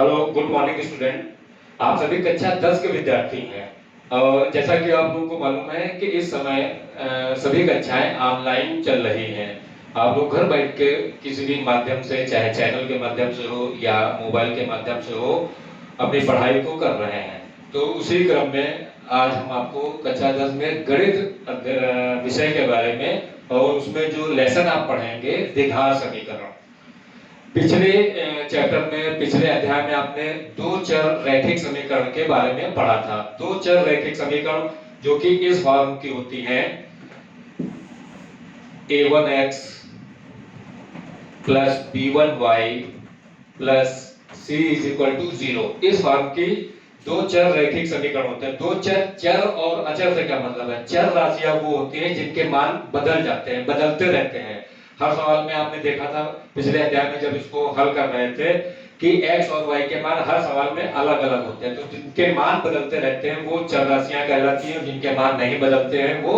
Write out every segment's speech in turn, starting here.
Hello, good morning student. आप सभी कक्षा 10 के विद्यार्थी हैं और जैसा कि आप लोगों को मालूम है कि इस समय सभी कक्षाएं ऑनलाइन चल रही हैं। आप लोग घर बैठ के किसी भी माध्यम से, चाहे चैनल के माध्यम से हो या मोबाइल के माध्यम से हो, अपनी पढ़ाई को कर रहे हैं। तो उसी क्रम में आज हम आपको कक्षा 10 में गणित विषय के बारे में और उसमें जो लेसन आप पढ़ेंगे द्विघात समीकरण। पिछले चैप्टर में, पिछले अध्याय में आपने दो चर रैखिक समीकरण के बारे में पढ़ा था। दो चर रैखिक समीकरण जो कि इस फॉर्म की होती हैं, a1x plus b1y plus c is equal to 0। इस फॉर्म की दो चर रैखिक समीकरण होते हैं। दो चर और अचर से क्या मतलब है? चर राशियां वो होती हैं जिनके मान बदल जाते हैं, बदलते रहते हैं। हर सवाल में आपने देखा था पिछले अध्याय में जब इसको हल कर रहे थे कि x और y के मान हर सवाल में अलग अलग होते हैं। तो जिनके मान बदलते रहते हैं वो चर राशियां कहलाती हैं, जिनके मान नहीं बदलते हैं वो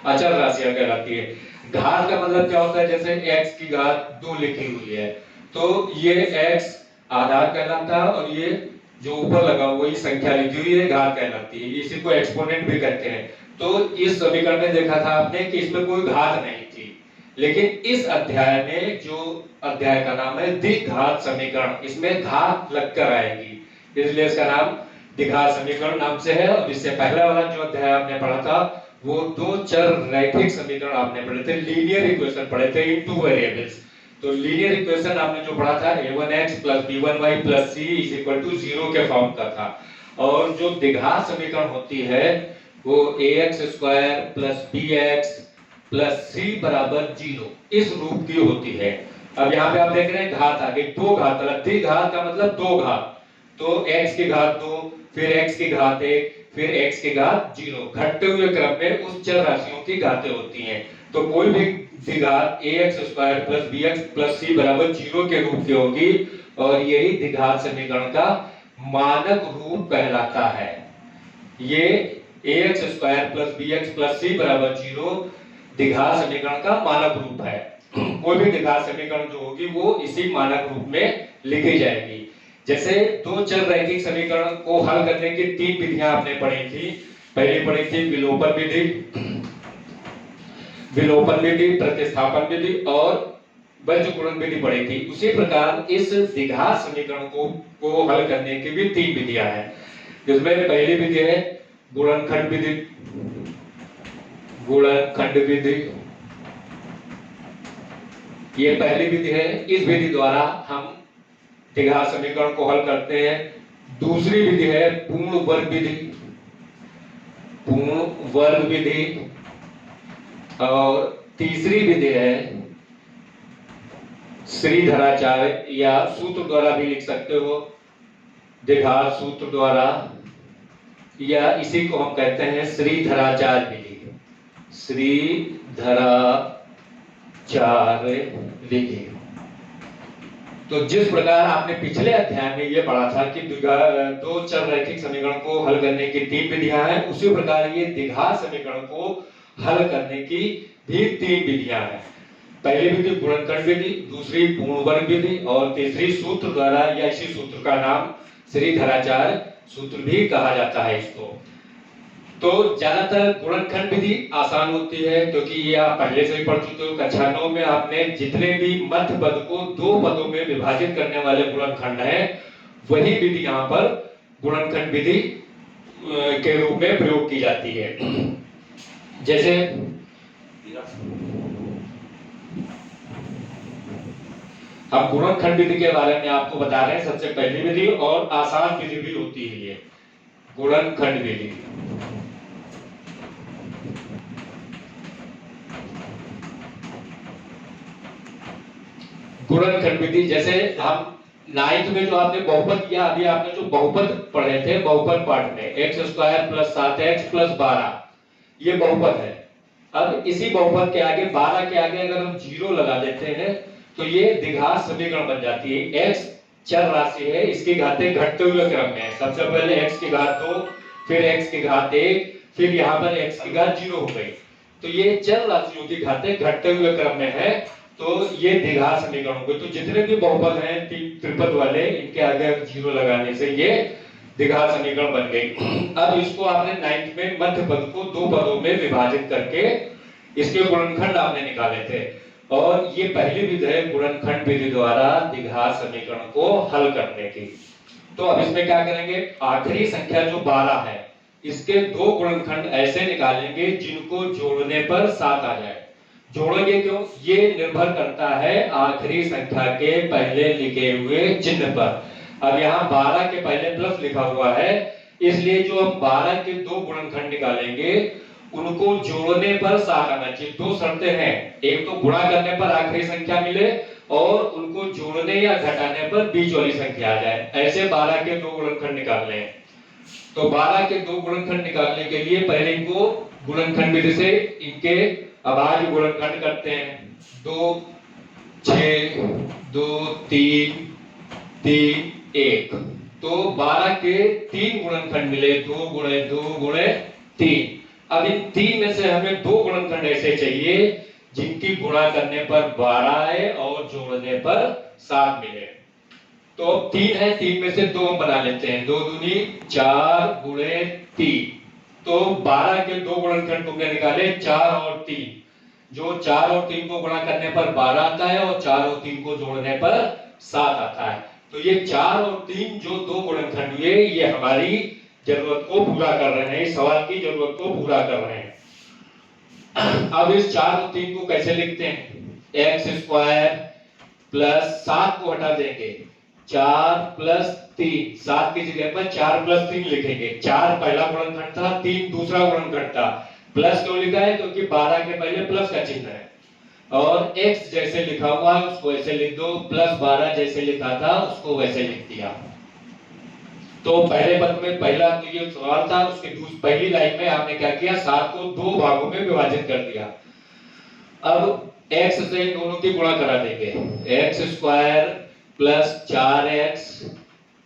अचर राशियां कहलाती है। घात का मतलब क्या होता है? जैसे x की घात 2 लिखी हुई है तो ये x आधार कहलाता है और ये जो ऊपर लगा हुआ ये संख्या लिखी हुई है घात कहलाती है। इसी को एक्सपोनेंट भी कहते हैं। तो इस समीकरण में देखा था आपने कि इसमें कोई घात नहीं थी, लेकिन इस अध्याय में जो अध्याय का नाम है द्विघात समीकरण, इसमें घात लगकर आएगी, इसलिए इसका नाम द्विघात समीकरण नाम से है। और इससे पहला वाला जो अध्याय आपने पढ़ा था वो दो चर रैखिक समीकरण आपने पढ़े थे, लीनियर इक्वेशन पढ़े थे इन टू वेरिएबल्स। तो लीनियर इक्वेशन आपने जो पढ़ा था a1x plus b1y plus c is equal to 0 के फॉर्म का था। और जो द्विघात समीकरण होती है वो ax square plus bx plus c बराबर 0 इस रूप की होती है। अब यहाँ पे आप देख रहे हैं घात आ गई, दो घात, द्विघात का मतलब दो घात। तो x की घात 2, फिर x की घात 1, फिर x की घात 0, घटते हुए क्रम में उस चर राशियों की घातें होती हैं। तो कोई भी द्विघात ax square plus bx plus c बराबर 0 के रूप की होगी और यही द्विघात समीकरण का मानक रूप कहलाता है। ये ax square plus bx plus c बराबर 0 द्विघात समीकरण का मानक रूप है। कोई भी द्विघात समीकरण जो होगी वो इसी मानक रूप में लिखी जाएगी। जैसे दो चर रैखिक समीकरण को हल करने की तीन विधियां आपने पढ़ी थी। पहली पढ़ी थी विलोपन विधि, प्रतिस्थापन विधि और बीजगुणन विधि पढ़ी थी। उसी प्रकार इस द्विघात समीकरण को हल करने की भी तीन विधियां हैं, जिसमें पहली विधि है गुणनखंड विधि। गुणनखंड विधि ये पहली विधि है। इस विधि द्वारा हम द्विघात समीकरण को हल करते हैं। दूसरी विधि है पूर्ण वर्ग विधि, पूर्ण वर्ग विधि। और तीसरी विधि है श्रीधराचार्य या सूत्र द्वारा भी लिख सकते हो, द्विघात सूत्र द्वारा, या इसी को हम कहते हैं श्रीधराचार्य विधि, श्रीधराचार्य विधि। तो जिस प्रकार आपने पिछले अध्याय में ये पढ़ा था कि दो चर रैखिक समीकरण को हल करने की तीन विधियां हैं, उसी प्रकार ये द्विघात समीकरण को हल करने की भी तीन विधियां हैं। पहली विधि गुणनखंड विधि, दूसरी पूर्ण वर्ग विधि और तीसरी सूत्र द्वारा, या इसी सूत्र का नाम श्रीधराचार्य सूत्र भी कहा जाता है इसको। तो ज्यादातर गुणनखंड विधि आसान होती है क्योंकि ये आप पहले से ही पढ़ चुके हो। कक्षा 9 में आपने जितने भी मध्य पद को दो पदों में विभाजित करने वाले गुणनखंड हैं, वही विधि यहाँ पर गुणनखंड विधि के रूप में प्रयोग की जाती है। जैसे हम गुणनखंड विधि के बारे में आपको बता रहे हैं। सबसे पहली विधि और आसान विधि भी होती है ये गुणनखंड विधि। गुणनखंड विधि जैसे हम 9th में जो आपने बहुपद किया, अभी आपने जो बहुपद पढ़े थे बहुपद पाठ में, x square plus 7x plus 12, ये बहुपद है। अब इसी बहुपद के आगे 12 के आगे अगर हम 0 लगा देते हैं तो ये द्विघात समीकरण बन जाती है। x चर राशि है, इसकी घातें घटते हुए क्रम में है। सबसे पहले x की घात 2, फिर x की घात 1, फिर यहाँ पर x की घात 0 हो गई। तो ये चर राशियों की घातें घटते हुए क्रम में है, तो ये द्विघात समीकरण हो गए। तो जितने भी बहुपद हैं त्रिपद वाले, इनके आगे जीरो लगाने से ये द्विघात समीकरण बन गई। अब इसको आपने 9th में मध्य पद को दो पदों में विभाजित करके इसके गुणनखंड आपने निकाले थे, और ये पहली विधि है गुणनखंड विधि द्वारा द्विघात समीकरण को हल करने की। तो अब इसमें क्या करेंगे, आखिरी संख्या जो 12 है इसके दो गुणनखंड ऐसे निकालेंगे जिनको जोड़ने पर 7 आ जाए। जोड़ेंगे क्यों, ये निर्भर करता है आखिरी संख्या के पहले लिखे हुए चिन्ह पर। अब यहाँ 12 के पहले प्लस लिखा हुआ है, इसलिए जो हम 12 के दो गुणनखंड निकालेंगे उनको जोड़ने पर 7 आना चाहिए। दो शर्तें हैं, एक तो गुणा करने पर आखिरी संख्या मिले और उनको जोड़ने या घटाने पर बीच वाली संख्या आ जाए। ऐसे 12 के दो गुणनखंड निकालने हैं। तो 12 के दो गुणनखंड निकालने के लिए पहले इनको गुणनखंड विधि से इनके अभाज्य गुणनखंड करते हैं। 2 6 2 3 3 1। तो 12 के 3 गुणनखंड मिले, 2 गुणे 2 गुणे 3। अब इन 3 में से हमें दो गुणनखंड ऐसे चाहिए जिनकी गुणा करने पर 12 आए और जोड़ने पर 7 मिले। तो 3 है, 3 में से 2 बना लेते हैं। 2 दूनी 4 गुणे 3। तो 12 के दो गुणनखंड तुमने निकाले 4 और 3। जो 4 और 3 को गुणा करने पर 12 आता है और 4 और 3 को जोड़ने पर 7 आता है। तो ये 4 और 3 जो दो गुणनखंड हुए ये हमारी जरूरत को पूरा कर रहे हैं, इस सवाल की जरूरत को पूरा कर रहे हैं। अब इस 4 और 3 को कैसे लिखते हैं, एक्स स्क्वायर प्लस 7 को हटा देंगे, 4 प्लस 3, 7 की जगह पर 4 प्लस 3 लिखेंगे। 4 पहला गुणनखंड था, 3 दूसरा गुणनखंड था। प्लस क्यों लिखा है, क्योंकि 12 के पहले प्लस का चिन्ह है। और x जैसे लिखा हुआ है उसको ऐसे लिख दो, प्लस 12 जैसे लिखा था उसको वैसे लिख दिया। तो पहले पद में पहला तो ये सवाल था, उसके पहली लाइन में आपने क्या किया, 7 को दो भागों में विभाजित कर दिया। अब x से इन दोनों की गुणा करा देंगे, x square plus 4x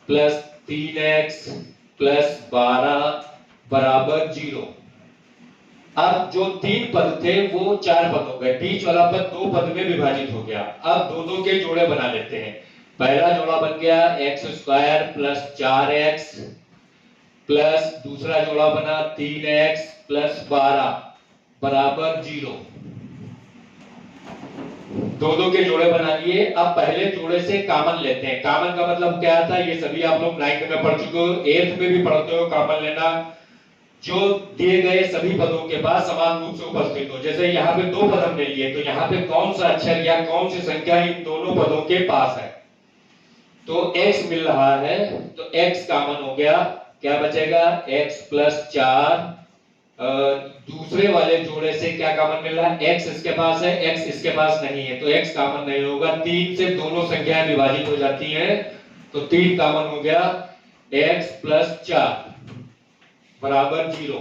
plus 3x plus 12 बराबर 0। अब जो 3 पद थे वो 4 पद हो गए, बीच वाला पद 2 पद में विभाजित हो गया। अब दो के जोड़े बना लेते हैं। पहला जोड़ा बन गया x square plus 4x plus दूसरा जोड़ा बना 3x प्लस 12 बराबर 0। दो के जोड़े बना लिए। अब पहले जोड़े से कॉमन लेते हैं। कॉमन का मतलब क्या आता है, ये सभी आप लोग 9th में पढ़ चुके हो, 8th में भी पढ़ते हो कॉमन लेना। जो दिए गए सभी पदों के पास समान रूप से उपस्थित हो। जैसे यहाँ पे 2 पद हमने लिए, तो यहाँ पे कौन सा अक्षर या कौन सी संख्या इन दोनों पदों के पास है, तो x मिल रहा है, तो x कॉमन हो गया। क्या बचेगा, x प्लस 4। दूसरे वाले जोड़े से क्या कॉमन मिल रहा है, x इसके पास है, x इसके पास नहीं है, तो x कॉमन नहीं होगा। 3 से दोनों संख्याएं विभाजित हो जाती हैं, तो 3 कॉमन हो गया। x प्लस 4 बराबर 0।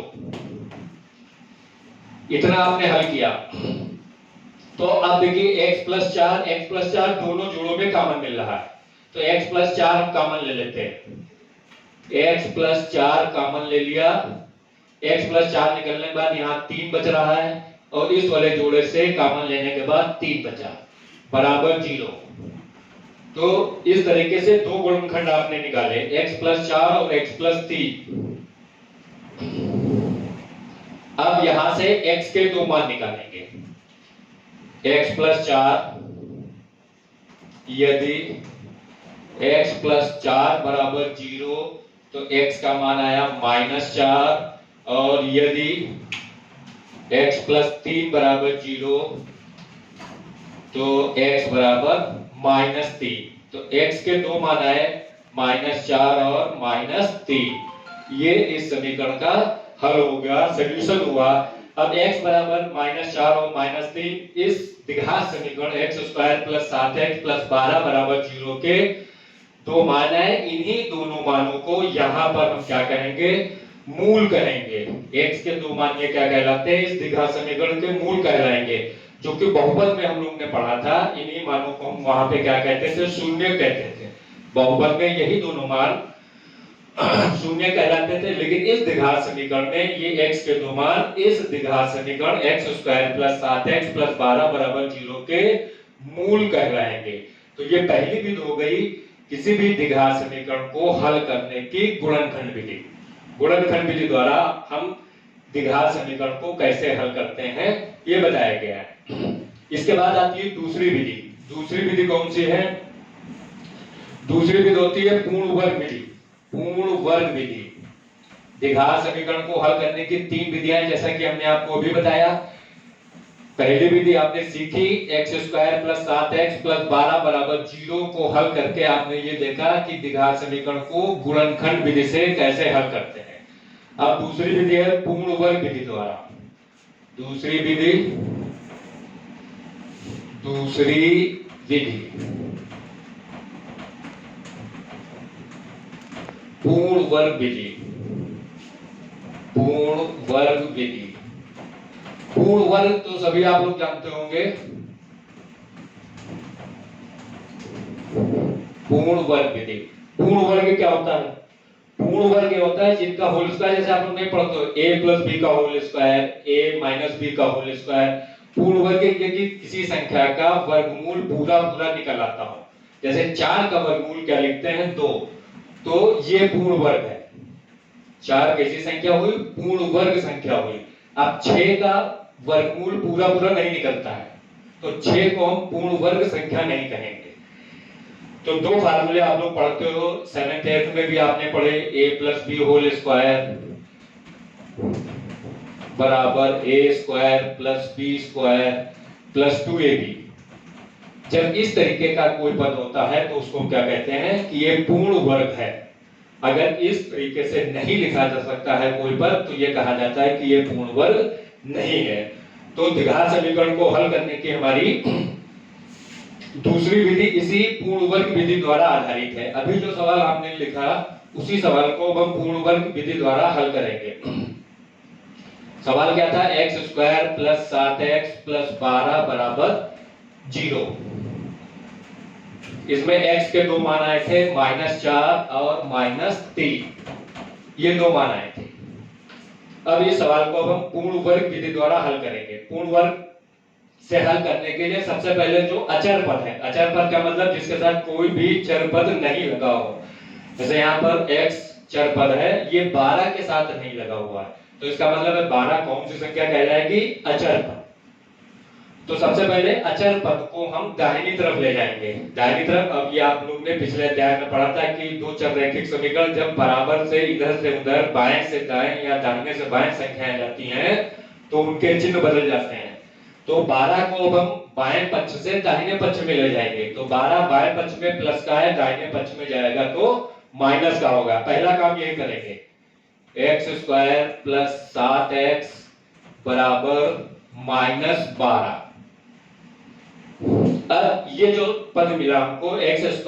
इतना आपने हल किया। तो अब देखिए x प्लस 4 दोनों जोड़ों में कॉमन मिल रहा है, तो x प्लस 4 हम कॉमन ले लेते हैं। x प्लस 4 कॉमन ले लिया। x प्लस 4 निकलने के बाद यहाँ 3 बच रहा है, और इस वाले जोड़े से कॉमन लेने के बाद 3 बचा बराबर 0। तो इस तरीके से दो गुणनखंड आपने निकाले, x प्लस 4 और x प्लस 3। अब यहां से x के दो मान निकालेंगे। x प्लस 4, यदि x प्लस 4 बराबर 0 तो x का मान आया -4, और यदि x प्लस 3 बराबर 0 तो x बराबर -3। तो x के दो मान आए -4 और -3। ये इस समीकरण का हल हो गया, सॉल्यूशन हुआ। अब x बराबर -4 और -3 इस द्विघात समीकरण x square plus 7x plus 12 बराबर 0 के दो मान है। इन्हीं दोनों मानों को यहाँ पर हम क्या कहेंगे, मूल कहेंगे। x के दो मान ये क्या कहलाते हैं, इस द्विघात समीकरण के मूल कहलाएंगे, जो कि बहुपद में हम लोग ने पढ़ा था। इन्हीं मानों को हम वहां पे क्या कहते थे, शून्य कहते थे। बहुपद में यही दोनों मान शून्य कहलाते थे, लेकिन इस द्विघात समीकरण में ये x के दो मान इस द्विघात समीकरण x square plus 7x plus 12 बराबर 0 के मूल कहलाएंगे। तो ये पहली विधि हो गई किसी भी द्विघात समीकरण को हल करने की गुणनखंड विधि द्वारा हम द्विघात समीकरण को कैसे हल करते हैं ये बताया गया है। इसके बाद आती है दूसरी विधि। दूसरी विधि कौन सी है? दूसरी विधि होती है पूर्ण वर्ग विधि। पूर्ण वर्ग विधि द्विघात समीकरण को हल करने की 3 विधियां हैं, जैसा कि हमने आपको अभी बताया। पहली विधि आपने सीखी x² + 7x + 12 = 0 को हल करके आपने ये देखा कि द्विघात समीकरण को गुणनखंड विधि से कैसे हल करते हैं। अब दूसरी विधि है पूर्ण वर्ग विधि द्वारा। दूसरी विधि पूर्ण वर्ग विधि। पूर्ण वर्ग तो सभी आप लोग जानते होंगे। पूर्ण वर्ग विधि, पूर्ण वर्ग क्या होता है? पूर्ण वर्ग ये होता है जिनका होल स्क्वायर, जैसे आप लोग नहीं पढ़ते हो a + b का होल स्क्वायर, a - b का होल स्क्वायर। पूर्ण वर्ग ये कि किसी संख्या का वर्गमूल पूरा निकल आता हो। जैसे 4 का वर्गमूल क्या लिखते हैं? 2। तो ये पूर्ण वर्ग है। 4 कैसी संख्या हुई? पूर्ण वर्ग संख्या हुई। अब 6 का वर्गमूल पूरा नहीं निकलता है, तो 6 को हम पूर्ण वर्ग संख्या नहीं कहेंगे। तो 2 फार्मूले आप लोग पढ़ते हो, 7th 8th में भी आपने पढ़े, a + b होल स्क्वायर बराबर a² + b² + 2ab। जब इस तरीके का कोई पद होता है तो उसको क्या कहते हैं कि ये पूर्ण वर्ग है। अगर इस तरीके से नहीं लिखा जा सकता है कोई पद तो ये कहा जाता है कि ये पूर्ण वर्ग नहीं है। तो द्विघात समीकरण को हल करने की हमारी दूसरी विधि इसी पूर्ण वर्ग विधि द्वारा आधारित है। अभी जो सवाल आपने लिखा उसी सवाल को हम पूर्ण वर्ग विधि द्वारा हल करेंगे। सवाल क्या था? x² + 7x + 12 = 0। इसमें x के 2 मान आए थे, -4 और -3। ये 2 मान आए थे। अब इस सवाल को हम पूर्ण वर्ग विधि द्वारा हल करेंगे। पूर्ण वर्ग से हल करने के लिए सबसे पहले जो अचर पद है, अचर पद का मतलब जिसके साथ कोई भी चर पद नहीं लगा हो। जैसे यहाँ पर x चर पद है, ये 12 के साथ नहीं लगा हुआ है, तो इसका मतलब है 12 कौन सी संख्या कहलाएगी? अचर पद। तो सबसे पहले अचर पद को हम दाहिनी तरफ ले जाएंगे। दाहिनी तरफ, अब ये आप लोग ने पिछले अध्याय में पढ़ा था कि 2 चर रैखिक समीकरण जब बराबर से इधर से उधर, बाएं से दाएं या दाहिने से बाएं संख्याएं जाती हैं तो उनके चिन्ह बदल जाते हैं। तो 12 को अब हम बाएं पक्ष से दाहिने पक्ष में ले जाएंगे। तो 12 बाएं पक्ष में प्लस का है, दाहिने पक्ष में जाएगा तो माइनस का होगा। पहला काम यही करेंगे, x² + 7x = -12। अब ये जो पद मिला हमको x² +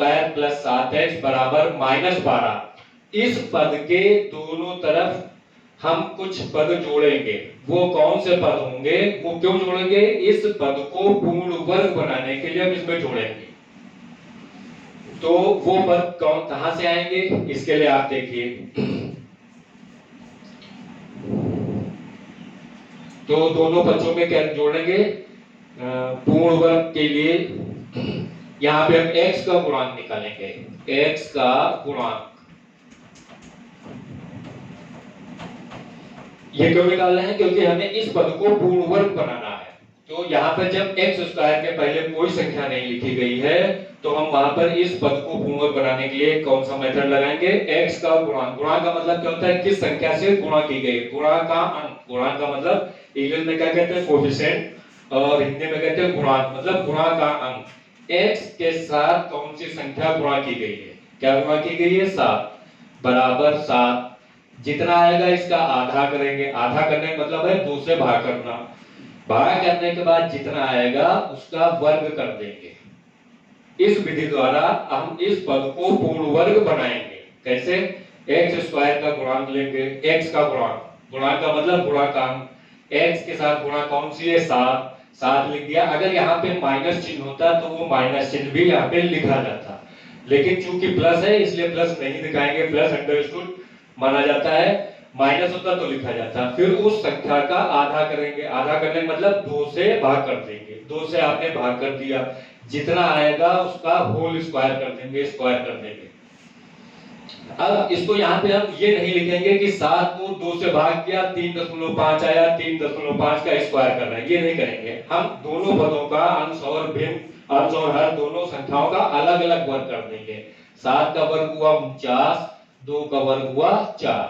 7x = -12, इस पद के दोनों तरफ हम कुछ पद जोड़ेंगे। वो कौन से पद होंगे? वो क्यों जोड़ेंगे? इस पद को पूर्ण वर्ग बनाने के लिए हम इसमें जोड़ेंगे। तो वो पद कहां से आएंगे? इसके लिए आप देखिए, तो दोनों पक्षों में क्या जोड़ेंगे? पूर्ण वर्ग के लिए यहां पे हम x का गुणांक निकालेंगे। x का गुणांक ये क्यों निकालना है? क्योंकि हमें इस पद को पूर्ण वर्ग बनाना है। तो यहाँ पर जब x² के पहले कोई संख्या नहीं लिखी गई है तो हम वहां पर इस पद को पूर्ण वर्ग बनाने के लिए कौन सा मेथड लगाएंगे? x का गुणांक। गुणांक का मतलब क्या होता है? किस संख्या से गुणा की गई। गुणा का अंक। गुणांक का मतलब इंग्लिश में क्या कहते हैं? कोएफिशिएंट, और हिंदी में कहते हैं गुणांक, मतलब गुणा का अंक। x के साथ कौन सी संख्या गुणा की गई है? क्या गुणा की गई है? 7 बराबर 7। जितना आएगा इसका आधा करेंगे। आधा करने का मतलब है 2 से भाग करना। भाग करने के बाद जितना आएगा उसका वर्ग कर देंगे। इस विधि द्वारा हम इस पद को पूर्ण वर्ग बनाएंगे। कैसे? x² का गुणांक लेंगे, x का गुणांक। गुणांक का मतलब गुणांक। x के साथ गुणा कौन सी है? 7 लिख दिया। अगर यहाँ पे माइनस चिन्ह होता तो वो माइनस चिन्ह भी यहाँ पे लिखा जाता, लेकिन चूंकि प्लस है इसलिए प्लस नहीं दिखाएंगे। प्लस अंडरस्टूड माना जाता है, माइनस होता तो लिखा जाता। फिर उस संख्या का आधा करेंगे। आधा करने का मतलब 2 से भाग कर देंगे। 2 से आपने भाग कर दिया। जितना आएगा उसका होल स्क्वायर कर देंगे, स्क्वायर कर देंगे। अब इसको यहाँ पे हम ये नहीं लिखेंगे कि 7 को 2 से भाग किया 3.5 आया, 3.5 का स्क्वायर कर रहे हैं, ये नहीं करेंगे। हम दोनों पदों का अंश और भिन्न, अंश और हर दोनों संख्याओं का अलग अलग वर्ग कर देंगे। 7 का वर्ग हुआ 49, 2 का वर्ग हुआ 4,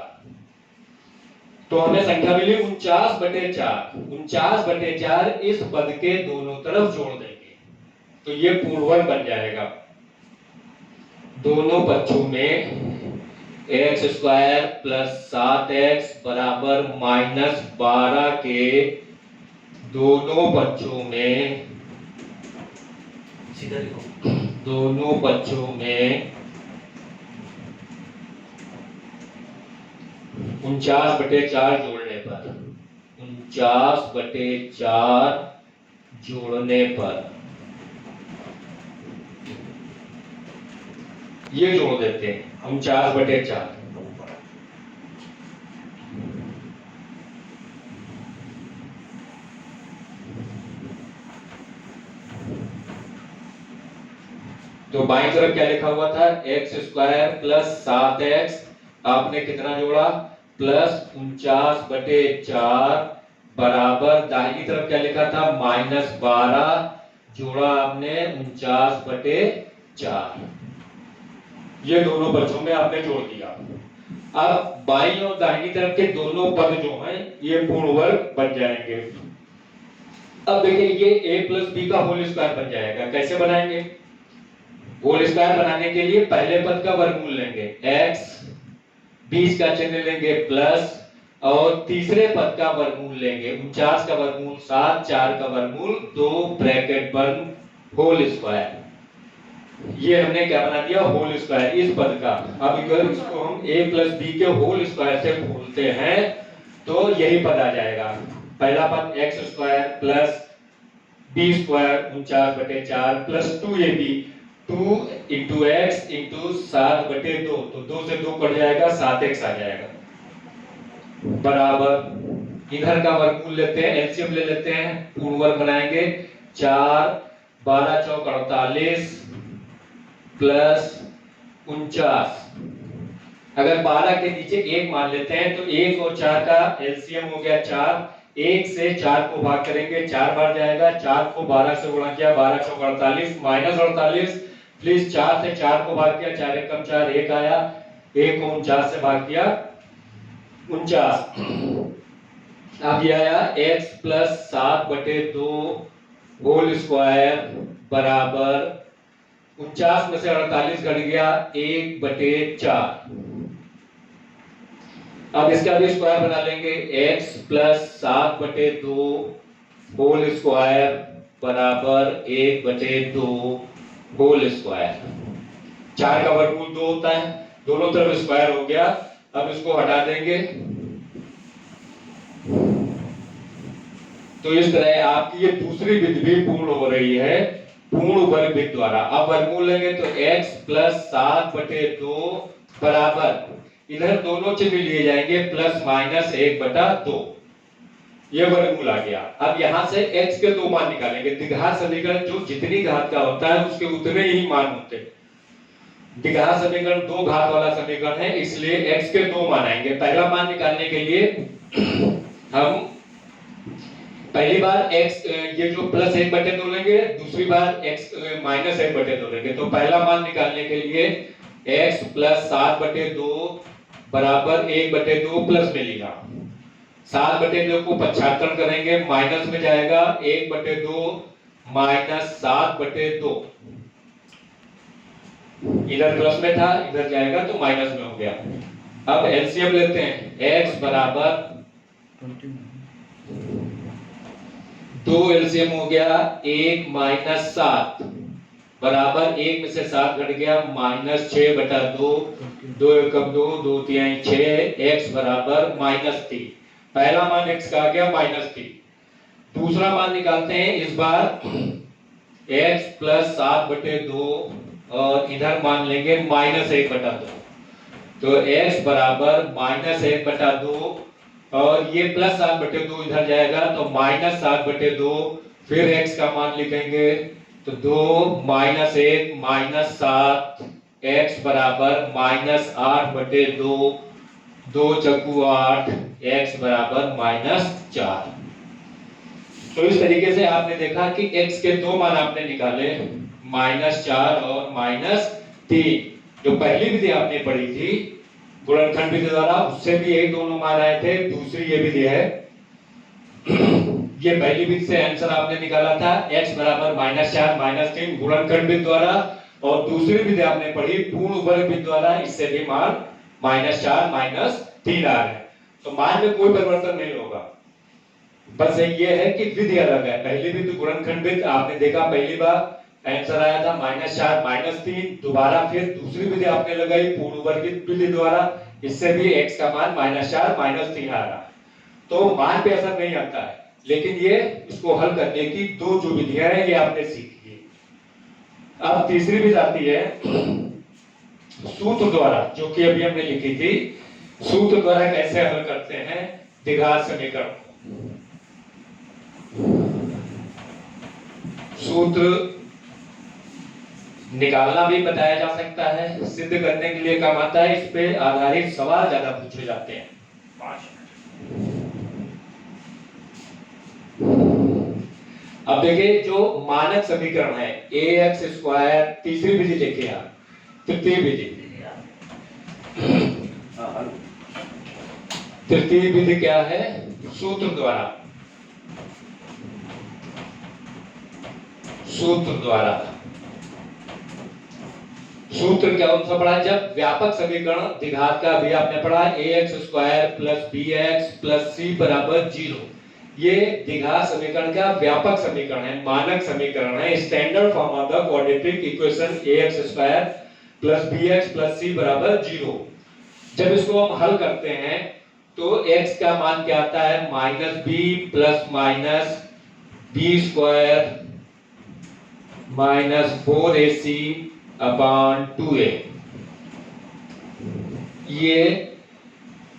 तो हमें संख्या मिली 49/4। 49/4 इस पद के दोनों तरफ जोड़ देंगे तो ये पूर्ण वर्ग बन जाएगा। दोनों पक्षों में x² + 7x बराबर -12 के दोनों पक्षों में, सीधा लिखो, दोनों पक्षों में 49/4 जोड़ने पर, 49/4 जोड़ने पर ये जोड़ देते हैं 49/4। तो बाईं तरफ क्या लिखा हुआ था, x² + 7x, आपने कितना जोड़ा +49/4 बराबर, दाहिनी तरफ क्या लिखा था -12, जोड़ा आपने 49/4। ये दोनों पक्षों में आपने जोड़ दिया। अब बाईं और दाहिनी तरफ के दोनों पद जो हैं ये पूर्ण वर्ग बन जाएंगे। अब देखिए ये a + b का होल स्क्वायर बन जाएगा। कैसे बनाएंगे? होल स्क्वायर बनाने के लिए पहले पद का वर्गमूल लेंगे x, 20 का चिन्ह लेंगे प्लस, और तीसरे पद का वर्गमूल लेंगे 49 का वर्गमूल 7, 4 का वर्गमूल 2, ब्रैकेट बंद, होल स्क्वायर। ये हमने क्या बना दिया, होल स्क्वायर इस पद का। अब अगर इसको हम a + b के होल स्क्वायर से खोलते हैं तो यही पद आ जाएगा। पहला पद x² + b² 49/4 + 2ab, 2 × x × 7/2, तो 2 से 2 कट जाएगा, 7x आ जाएगा, बराबर। इधर का वर्गमूल लेते हैं, एलसीएम ले लेते हैं, पूर्ण वर्ग बनाएंगे। 4, 12 चौक 48 प्लस 49। अगर 12 के नीचे 1 मान लेते हैं तो 1 और 4 का एलसीएम हो गया 4। 1 से 4 को भाग करेंगे, 4 बार जाएगा, 4 को 12 से गुणा किया, 12 चौक 48 -48, प्लीज 4 से 4 को भाग किया, 4 × 4 1 आया, 1 को 49 से भाग किया 49। अब ये आया x + 7/2 होल स्क्वायर बराबर 49 में से 48 घट गया 1/4। अब इसका भी स्क्वायर बना लेंगे, x + 7/2 होल स्क्वायर बराबर 1/2 होल स्क्वायर। 4 का वर्गमूल 2 होता है, दोनों तरफ स्क्वायर हो गया। अब इसको हटा देंगे तो इस तरह आपकी ये दूसरी विधि भी पूर्ण हो रही है पूर्ण वर्ग विधि द्वारा। अब वर्गमूल लेंगे तो x + 7/2 बराबर, इधर दोनों चिन्ह लिए जाएंगे ±1/2, ये वर्गमूल आ गया। अब यहां से x के 2 मान निकालेंगे। द्विघात समीकरण जो जितनी घात का होता है उसके उतने ही मान होते हैं। द्विघात समीकरण 2 घात वाला समीकरण है, इसलिए x के 2 मान आएंगे। पहला मान निकालने के लिए हम पहली बार x ये जो +1/2 लेंगे, दूसरी बार x -1/2 लेंगे। तो पहला मान निकालने के लिए x + 7/2 बराबर 1/2 प्लस में लिया। 7/2 को 75 करेंगे, माइनस में जाएगा 1/2 - 7/2, इधर प्लस में था, इधर जाएगा तो माइनस में हो गया। अब एलसीएम लेते हैं, x बराबर 2 एलसीएम हो गया 1 - 7 बराबर 1 में से 7 घट गया -6/2, 2 एकम 2, 2 तिहाई 6, x बराबर -3। पहला मान x का आ गया -3। दूसरा मान निकालते हैं, इस बार x + 7/2 और इधर मान लेंगे -1/2, तो x बराबर -1/2 और ये +7/2 इधर जाएगा तो -7/2, फिर x का मान लिखेंगे तो 2 माइनस 1 माइनस 7 x बराबर माइनस 8/2, 2 चक्कू 8, x बराबर माइनस 4। तो इस तरीके से आपने देखा कि x के दो मान आपने निकाले, माइनस 4 और माइनस 3। जो पहली विधि आपने पढ़ी थी गुणनखंड विधि द्वारा, उससे भी यही दोनों मान आए थे। दूसरी ये विधि है, ये पहली विधि से आंसर आपने निकाला था x बराबर माइनस 4 माइनस 3 गुणनखंड विधि द्वारा, और दूसरी विधि आपने पढ़ी पूर्ण वर्ग विधि द्वारा, इससे भी मान माइनस 4 माइनस 3 आ रहे हैं। तो मान में कोई परिवर्तन नहीं होगा, बस ये है कि विधि अलग है। पहली विधि गुणनखंड विधि आपने देखा, पहली बार आंसर आया था माइनस 4 माइनस 3, दोबारा फिर दूसरी विधि आपने लगाई पूर्ण वर्ग विधि द्वारा, इससे भी x का मान माइनस 4 माइनस 3 आ रहा। तो मान पे असर नहीं आता है, लेकिन ये इसको हल करने की दो जो विधियां हैं ये आपने सीखी है। अब तीसरी विधि आती है सूत्र द्वारा, जो कि अभी हमने लिखी थी। सूत्र द्वारा कैसे हल करते हैं द्विघात समीकरण। सूत्र निकालना भी बताया जा सकता है, सिद्ध करने के लिए काम आता है, इस पे आधारित सवाल ज्यादा पूछे जाते हैं। अब देखिए जो मानक समीकरण है ax², तीसरी विधि देखिए आप, तृतीय विधि। तृतीय विधि क्या है? सूत्र द्वारा। सूत्र द्वारा सूत्र क्या उनसे पढ़ा, जब व्यापक समीकरण द्विघात का भी आपने पढ़ा ax² + bx + c बराबर 0। ये द्विघात समीकरण का व्यापक समीकरण है, मानक समीकरण है, standard form of the quadratic equation ax² + bx + c बराबर 0। जब इसको हम हल करते हैं तो x का मान क्या आता है? -b + -b² - 4ac/2a। ये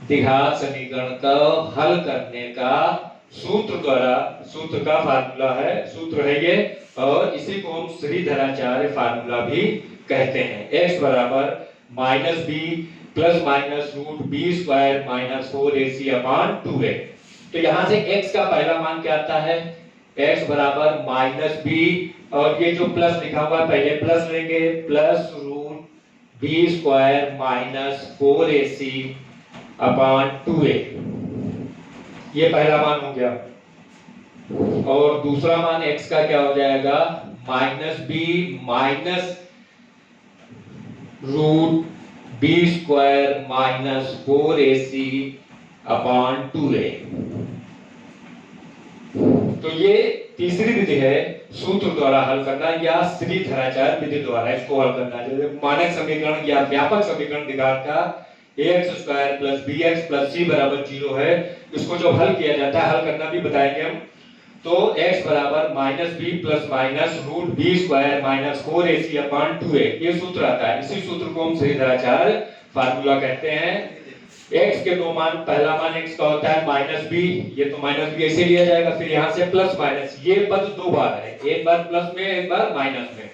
द्विघात समीकरण का हल करने का सूत्र द्वारा, सूत्र का फार्मूला है, सूत्र है ये, और इसी को हम श्रीधराचार्य फार्मूला भी कहते हैं। x बराबर -b + -√b² - 4ac/2a। तो यहां से x का पहला मान क्या आता है? x बराबर -b, और ये जो प्लस लिखा हुआ है पहले प्लस लेंगे, +√b² - 4ac/2a। ये पहला मान हो गया। और दूसरा मान x का क्या हो जाएगा? -b -√b² - 4ac/2a। तो ये तीसरी विधि है, सूत्र द्वारा हल करना या श्रीधराचार्य विधि द्वारा इसको हल करना। जैसे मानक समीकरण या व्यापक समीकरण द्विघात का ax² + bx + c बराबर 0 है, इसको जो हल किया जाता है, हल करना भी बताएंगे हम। तो x बराबर -b + -√b² - 4ac/2a, ये सूत्र आता है। इसी सूत्र को हम श्रीधराचार्य फार्मूला कहते हैं। x के दो मान, पहला मान x का होता है -b, ये तो -b ऐसे लिया जाएगा, फिर यहां से प्लस माइनस, ये पद दो बार है, एक बार प्लस में एक बार माइनस में।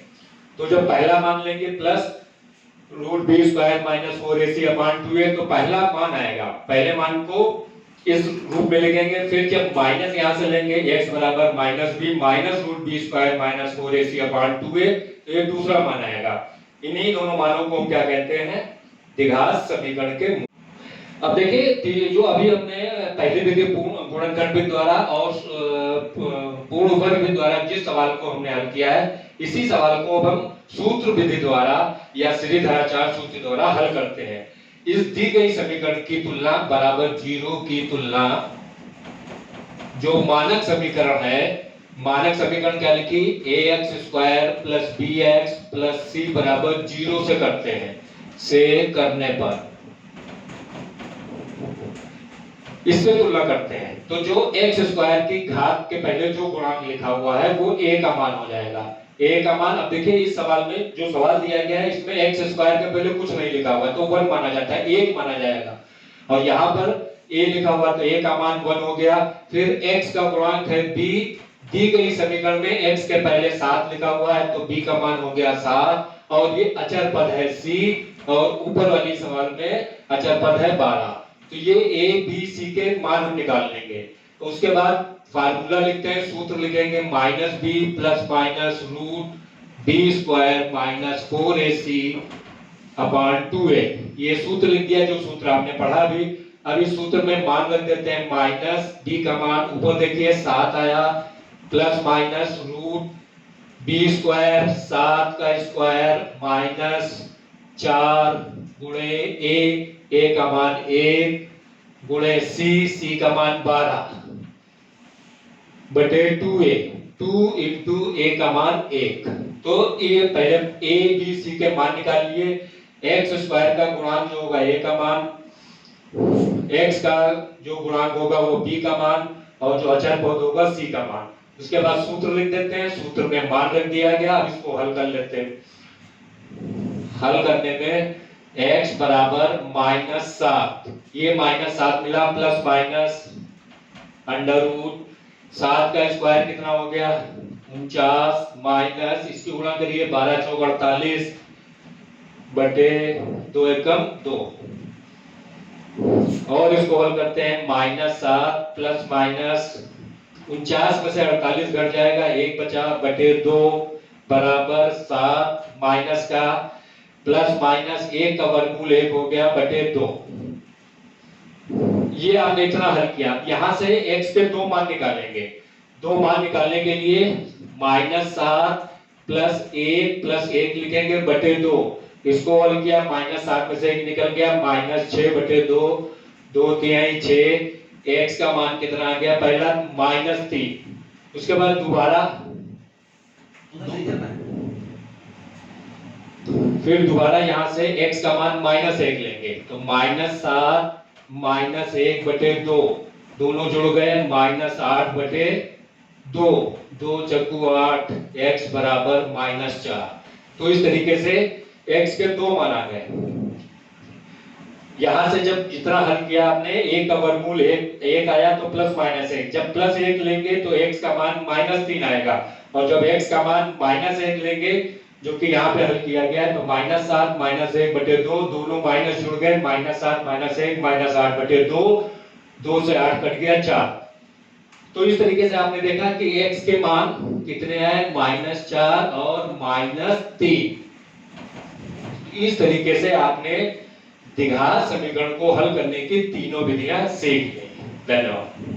तो जब पहला मान लेंगे +√b² - 4ac/2a, तो पहला मान आएगा, पहले मान को इस रूप में लिखेंगे, फिर जब माइनस यहां से लेंगे x बराबर -b -√b² - 4ac/2a, तो ये दूसरा मान आएगा। इन्हीं दोनों मानों को हम क्या कहते हैं? द्विघात समीकरण के। अब देखिए जो अभी हमने पहली विधि पूर्ण गुणनखंड विधि द्वारा और पूर्ण वर्ग विधि द्वारा जिस सवाल को हमने हल किया है, इसी सवाल को अब हम सूत्र विधि द्वारा या श्रीधराचार्य सूत्र द्वारा हल करते हैं। इस दी गई समीकरण की तुलना बराबर 0 की तुलना जो मानक समीकरण है, मानक समीकरण क्या लिखी? ax² + bx + c बराबर 0 से करते हैं। से करने पर इससे तुलना करते हैं, तो जो x² की घात के पहले जो गुणांक लिखा हुआ है वो a का मान हो जाएगा। a का मान, अब देखिए इस सवाल में जो सवाल दिया गया है इसमें x² के पहले कुछ नहीं लिखा हुआ है, तो 1 माना जाता है, 1 माना जाएगा। और यहाँ पर a लिखा हुआ तो a का मान 1 हो गया। फिर x का गुणांक है b, दी गई समीकरण में x के पहले 7 लिखा हुआ है तो b का मान हो गया 7 और ये अचर पद है c और ऊपर वाली सवाल में अचर पद है 12। तो ये a b c के मान हम निकाल लेंगे। तो उसके बाद फार्मूला लिखते हैं, सूत्र लिखेंगे minus B plus minus root B square minus 4ac upon 2a। ये सूत्र लिख दिया जो सूत्र आपने पढ़ा भी। अब इस सूत्र में मान रख देते हैं माइनस बी का मान ऊपर देखिए 7 आया plus minus root B square 7 का स्क्वायर माइनस 4 गुणे ए का मान 1 गुणे सी का मान 12 बटे 2a 2 इंटू ए का मान 1। तो ये पहले a b c के मान निकाल लिए। एक्स स्क्वायर का गुणांक जो होगा a का मान, x का जो गुणांक होगा वो b का मान और जो अचर पद होगा c का मान। उसके बाद सूत्र लिख देते हैं, सूत्र में मान रख दिया गया। अब इसको हल कर लेते हैं। हल करने में x बराबर -7, ये -7 मिला प्लस माइनस अंडर रूट 7 का स्क्वायर कितना हो गया 49 माइनस इसकी गुणा करिए 12 चौक 48 बटे 2 एकम 2 और इसको हल करते हैं -7 प्लस माइनस 49 में से 48 घट जाएगा 1 बचा बटे 2 बराबर 7 माइनस का प्लस माइनस 1 का वर्गमूल 1 हो गया बटे 2। ये आपने इतना हल किया। यहां से x के दो मान निकालेंगे। दो मान निकालने के लिए -7 प्लस 1 लिखेंगे बटे 2। इसको हल किया -7 में से 1 निकल गया -6 बटे 2 2 तिहाई 6। x का मान कितना आ गया पहला -3। उसके बाद दोबारा फिर दोबारा यहां से x का मान -1 लेंगे तो -7 -1 बटे 2 दोनों जुड़ गए -8 बटे 2 2 चक्कू 8 x बराबर -4। तो इस तरीके से x के दो मान आ गए। यहां से जब जितना हल किया आपने 1 का वर्गमूल 1 आया तो प्लस -1, जब प्लस 1 लेंगे तो x का मान -3 आएगा और जब x का मान -1 लेंगे जो कि यहाँ पे हल किया गया है तो -7 -1 बटे 2 दोनों माइनस जुड़ गए -7 -1 -8 बटे 2 2 से 8 कट गया 4। तो इस तरीके से आपने देखा कि x के मान कितने आए -4 और -3। इस तरीके से आपने द्विघात समीकरण को हल करने की तीनों विधियां सीख ली। धन्यवाद।